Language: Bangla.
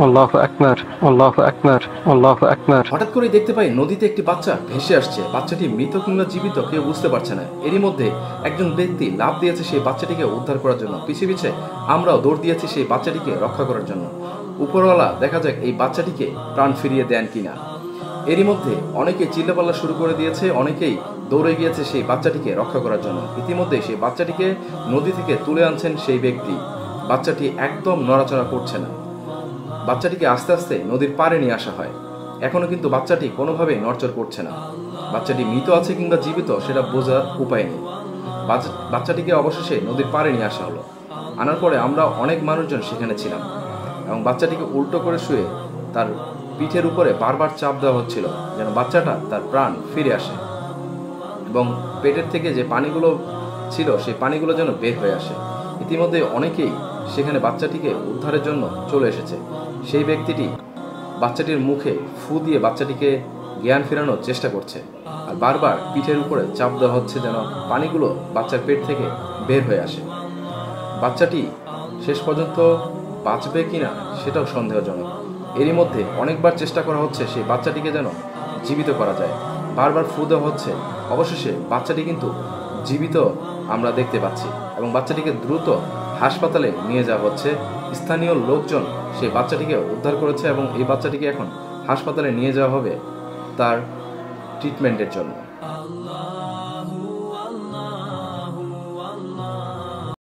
আল্লাহু আকবার, আল্লাহু আকবার, আল্লাহু আকবার। হঠাৎ করেই দেখতে পাই নদীতে একটি বাচ্চা ভেসে আসছে। বাচ্চাটি মৃত কিংবা জীবিত কেউ বুঝতে পারছে না। এরই মধ্যে একজন ব্যক্তি লাফ দিয়েছে সেই বাচ্চাটিকে উদ্ধার করার জন্য। পিছে পিছে আমরাও দৌড় দিয়েছি সেই বাচ্চাটিকে রক্ষা করার জন্য। উপরওয়ালা দেখা যাক এই বাচ্চাটিকে প্রাণ ফিরিয়ে দেন কিনা। এরই মধ্যে অনেকে চিল্লাপাল্লা শুরু করে দিয়েছে, অনেকেই দৌড়ে গিয়েছে সেই বাচ্চাটিকে রক্ষা করার জন্য। ইতিমধ্যে সেই বাচ্চাটিকে নদী থেকে তুলে আনছেন সেই ব্যক্তি। বাচ্চাটি একদম নড়াচড়া করছে না। বাচ্চাটিকে আস্তে আস্তে নদীর পাড়ে নিয়ে আসা হয়। এখনো কিন্তু বাচ্চাটি কোনোভাবেই নড়চড় করছে না। বাচ্চাটি মৃত আছে কিংবা জীবিত সেটা বোঝার উপায় নেই। বাচ্চাটিকে অবশেষে নদীর পাড়ে নিয়ে আসা হলো। আনার পরে আমরা অনেক মানুষজন সেখানে ছিলাম এবং বাচ্চাটিকে উল্টো করে শুয়ে তার পিঠের উপরে বারবার চাপ দেওয়া হচ্ছিল যেন বাচ্চাটা তার প্রাণ ফিরে আসে এবং পেটের থেকে যে পানিগুলো ছিল সেই পানিগুলো যেন বের হয়ে আসে। ইতিমধ্যে অনেকেই সেখানে বাচ্চাটিকে উদ্ধারের জন্য চলে এসেছে। সেই ব্যক্তিটি বাচ্চাটির মুখে ফু দিয়ে বাচ্চাটিকে জ্ঞান ফেরানোর চেষ্টা করছে আর বারবার পিঠের উপরে চাপ দেওয়া হচ্ছে যেন পানিগুলো বাচ্চার পেট থেকে বের হয়ে আসে। বাচ্চাটি শেষ পর্যন্ত বাঁচবে কিনা সেটাও সন্দেহজনক। এরই মধ্যে অনেকবার চেষ্টা করা হচ্ছে সেই বাচ্চাটিকে যেন জীবিত করা যায়। বারবার ফু দেওয়া হচ্ছে। অবশেষে বাচ্চাটি কিন্তু জীবিত আমরা দেখতে পাচ্ছি এবং বাচ্চাটিকে দ্রুত হাসপাতালে নিয়ে যাওয়া হচ্ছে। স্থানীয় লোকজন সেই বাচ্চাটিকে উদ্ধার করেছে এবং এই বাচ্চাটিকে এখন হাসপাতালে নিয়ে যাওয়া হবে তার ট্রিটমেন্টের জন্য।